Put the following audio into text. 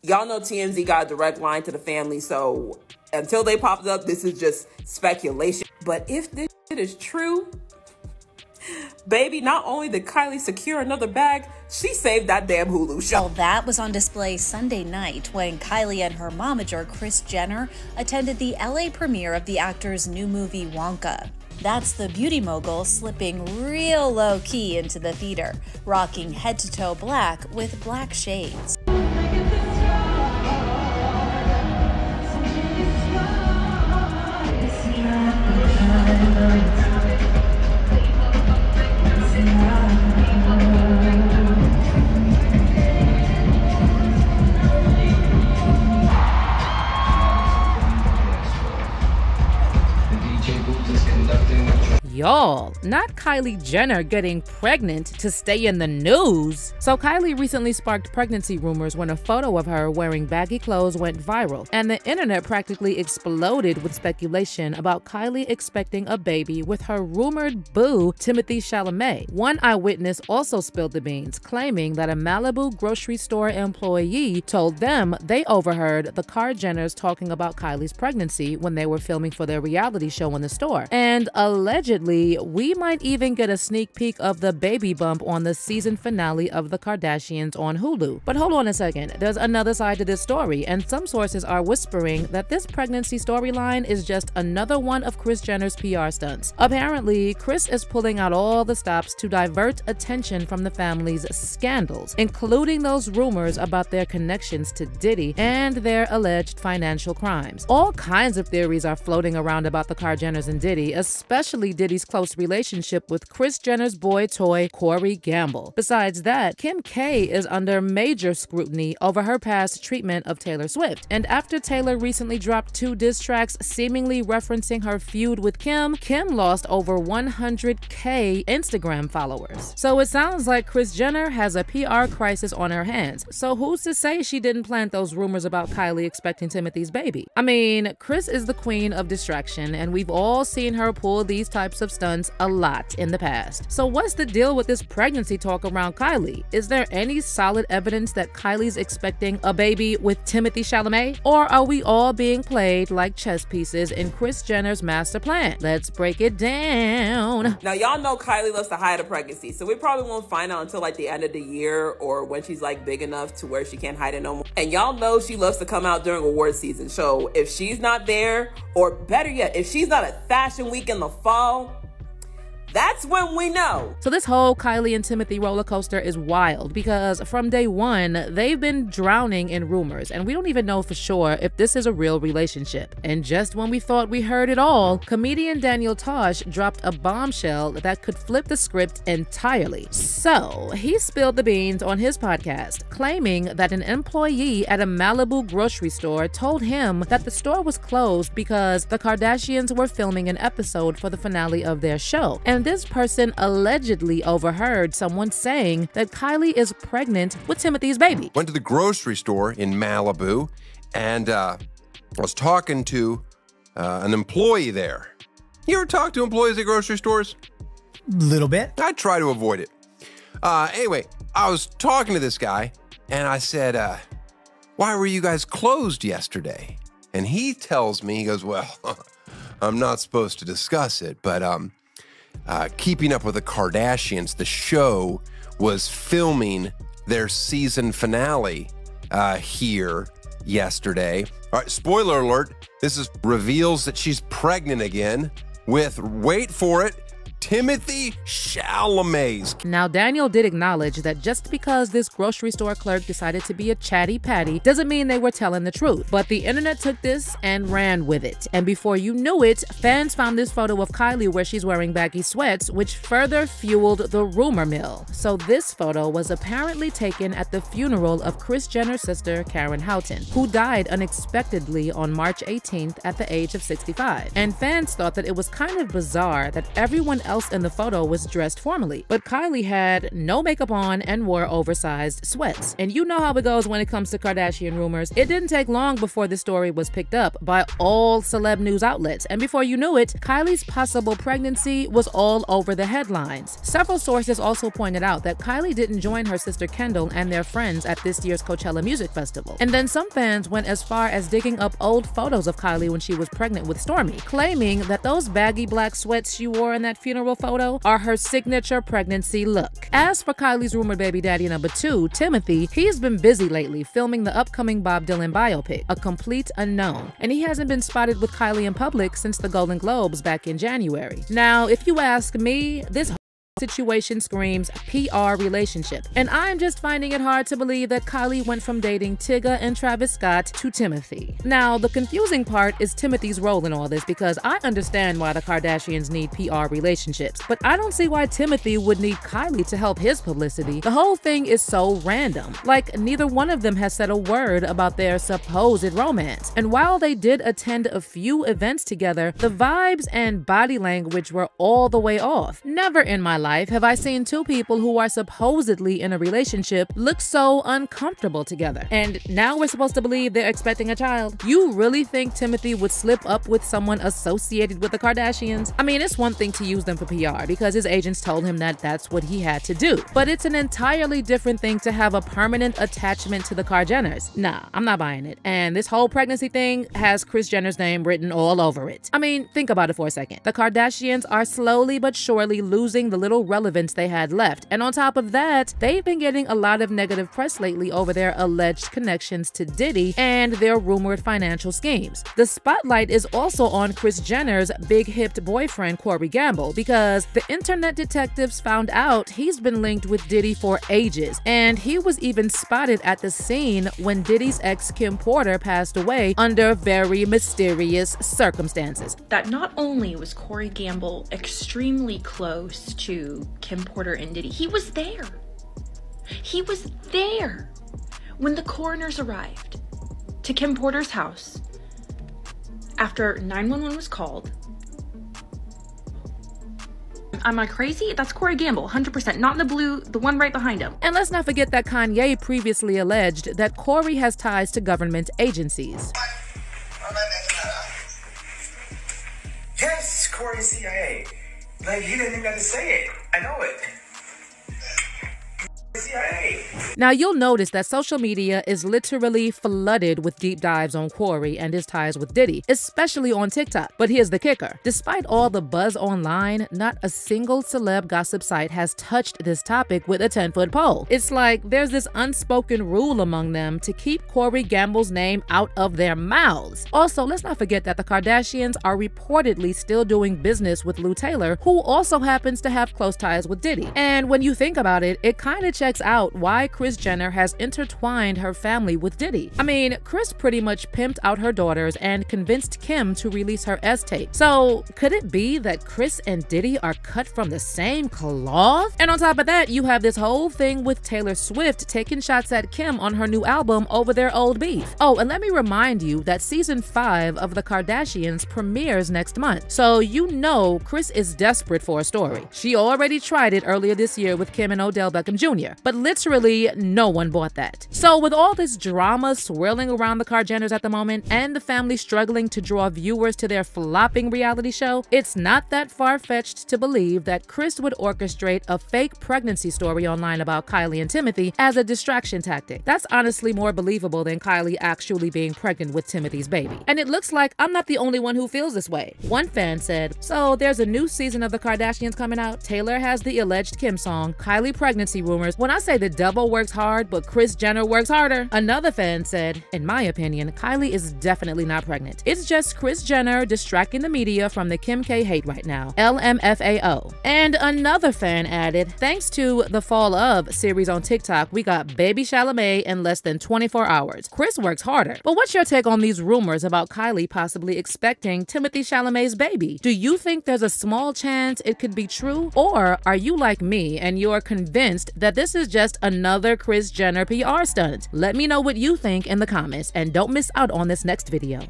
Y'all know TMZ got a direct line to the family, so until they popped up, this is just speculation. But if this shit is true, baby, not only did Kylie secure another bag, she saved that damn Hulu show. All that was on display Sunday night when Kylie and her momager, Kris Jenner, attended the LA premiere of the actor's new movie, Wonka. That's the beauty mogul slipping real low-key into the theater, rocking head-to-toe black with black shades. Y'all, not Kylie Jenner getting pregnant to stay in the news. So Kylie recently sparked pregnancy rumors when a photo of her wearing baggy clothes went viral, and the internet practically exploded with speculation about Kylie expecting a baby with her rumored boo, Timothée Chalamet. One eyewitness also spilled the beans, claiming that a Malibu grocery store employee told them they overheard the Kardashians talking about Kylie's pregnancy when they were filming for their reality show in the store. And allegedly, we might even get a sneak peek of the baby bump on the season finale of the Kardashians on Hulu. But hold on a second, there's another side to this story, and some sources are whispering that this pregnancy storyline is just another one of Kris Jenner's PR stunts. Apparently, Kris is pulling out all the stops to divert attention from the family's scandals, including those rumors about their connections to Diddy and their alleged financial crimes. All kinds of theories are floating around about the Kardashians and Diddy, especially Diddy's close relationship with Kris Jenner's boy toy, Corey Gamble. Besides that, Kim K is under major scrutiny over her past treatment of Taylor Swift. And after Taylor recently dropped 2 diss tracks seemingly referencing her feud with Kim, Kim lost over 100K Instagram followers. So it sounds like Kris Jenner has a PR crisis on her hands. So who's to say she didn't plant those rumors about Kylie expecting Timothy's baby? I mean, Kris is the queen of distraction, and we've all seen her pull these types of stunts a lot in the past. So what's the deal with this pregnancy talk around Kylie? Is there any solid evidence that Kylie's expecting a baby with Timothée Chalamet? Or are we all being played like chess pieces in Kris Jenner's master plan? Let's break it down. Now, y'all know Kylie loves to hide a pregnancy, so we probably won't find out until like the end of the year or when she's like big enough to where she can't hide it no more. And y'all know she loves to come out during award season. So if she's not there, or better yet, if she's not at Fashion Week in the fall, that's when we know. So this whole Kylie and Timothée roller coaster is wild because from day one, they've been drowning in rumors, and we don't even know for sure if this is a real relationship. And just when we thought we heard it all, comedian Daniel Tosh dropped a bombshell that could flip the script entirely. So he spilled the beans on his podcast, claiming that an employee at a Malibu grocery store told him that the store was closed because the Kardashians were filming an episode for the finale of their show. And this person allegedly overheard someone saying that Kylie is pregnant with Timothy's baby. Went to the grocery store in Malibu and was talking to an employee there. You ever talk to employees at grocery stores? Little bit. I try to avoid it. Anyway, I was talking to this guy and I said, why were you guys closed yesterday? And he tells me, he goes, well, I'm not supposed to discuss it, but Keeping Up with the Kardashians, the show, was filming their season finale here yesterday. All right, spoiler alert, this reveals that she's pregnant again with, wait for it, Timothée Chalamet. Now, Daniel did acknowledge that just because this grocery store clerk decided to be a chatty patty doesn't mean they were telling the truth. But the internet took this and ran with it. And before you knew it, fans found this photo of Kylie where she's wearing baggy sweats, which further fueled the rumor mill. So this photo was apparently taken at the funeral of Kris Jenner's sister, Karen Houghton, who died unexpectedly on March 18th at the age of 65. And fans thought that it was kind of bizarre that everyone else else in the photo was dressed formally, but Kylie had no makeup on and wore oversized sweats. And you know how it goes when it comes to Kardashian rumors. It didn't take long before the story was picked up by all celeb news outlets, and before you knew it, Kylie's possible pregnancy was all over the headlines. Several sources also pointed out that Kylie didn't join her sister Kendall and their friends at this year's Coachella Music Festival. And then some fans went as far as digging up old photos of Kylie when she was pregnant with Stormi, claiming that those baggy black sweats she wore in that funeral photo are her signature pregnancy look. As for Kylie's rumored baby daddy number 2, Timothee, he's been busy lately filming the upcoming Bob Dylan biopic, A Complete Unknown, and he hasn't been spotted with Kylie in public since the Golden Globes back in January. Now, if you ask me, this situation screams PR relationship, and I'm just finding it hard to believe that Kylie went from dating Tyga and Travis Scott to Timothee. Now, the confusing part is Timothee's role in all this, because I understand why the Kardashians need PR relationships, but I don't see why Timothee would need Kylie to help his publicity. The whole thing is so random. Like, neither one of them has said a word about their supposed romance, and while they did attend a few events together, the vibes and body language were all the way off. Never in my life have I seen two people who are supposedly in a relationship look so uncomfortable together. And now we're supposed to believe they're expecting a child. You really think Timothee would slip up with someone associated with the Kardashians? I mean, it's one thing to use them for PR because his agents told him that that's what he had to do, but it's an entirely different thing to have a permanent attachment to the Kar Jenners. Nah, I'm not buying it. And this whole pregnancy thing has Kris Jenner's name written all over it. I mean, think about it for a second. The Kardashians are slowly but surely losing the little relevance they had left, and on top of that, they've been getting a lot of negative press lately over their alleged connections to Diddy and their rumored financial schemes. The spotlight is also on Kris Jenner's big-hipped boyfriend Corey Gamble, because the internet detectives found out he's been linked with Diddy for ages, and he was even spotted at the scene when Diddy's ex Kim Porter passed away under very mysterious circumstances. That not only was Corey Gamble extremely close to Kim Porter and Diddy, he was there. He was there when the coroners arrived to Kim Porter's house after 911 was called. Am I crazy? That's Corey Gamble, 100%, not in the blue, the one right behind him. And let's not forget that Kanye previously alleged that Corey has ties to government agencies. Yes, Corey CIA. Like, he didn't even have to say it. I know it. CIA. Now, you'll notice that social media is literally flooded with deep dives on Corey and his ties with Diddy, especially on TikTok. But here's the kicker. Despite all the buzz online, not a single celeb gossip site has touched this topic with a 10-foot pole. It's like there's this unspoken rule among them to keep Corey Gamble's name out of their mouths. Also, let's not forget that the Kardashians are reportedly still doing business with Lou Taylor, who also happens to have close ties with Diddy. And when you think about it, it kind of checks out why Kris Jenner has intertwined her family with Diddy. I mean, Kris pretty much pimped out her daughters and convinced Kim to release her S-tape. So could it be that Kris and Diddy are cut from the same cloth? And on top of that, you have this whole thing with Taylor Swift taking shots at Kim on her new album over their old beef. Oh, and let me remind you that season 5 of The Kardashians premieres next month. So you know Kris is desperate for a story. She already tried it earlier this year with Kim and Odell Beckham Jr., but literally no one bought that. So with all this drama swirling around the Kar Jenners at the moment, and the family struggling to draw viewers to their flopping reality show, it's not that far-fetched to believe that Kris would orchestrate a fake pregnancy story online about Kylie and Timothee as a distraction tactic. That's honestly more believable than Kylie actually being pregnant with Timothee's baby. And it looks like I'm not the only one who feels this way. One fan said, "So there's a new season of The Kardashians coming out. Taylor has the alleged Kim song, Kylie pregnancy rumors. When I say the devil works hard, but Kris Jenner works harder." Another fan said, "In my opinion, Kylie is definitely not pregnant. It's just Kris Jenner distracting the media from the Kim K hate right now. LMFAO." And another fan added, "Thanks to the Fall Of series on TikTok, we got baby Chalamet in less than 24 hours. Kris works harder." But what's your take on these rumors about Kylie possibly expecting Timothée Chalamet's baby? Do you think there's a small chance it could be true? Or are you like me and you're convinced that this is just another Kris Jenner PR stunt? Let me know what you think in the comments, and don't miss out on this next video.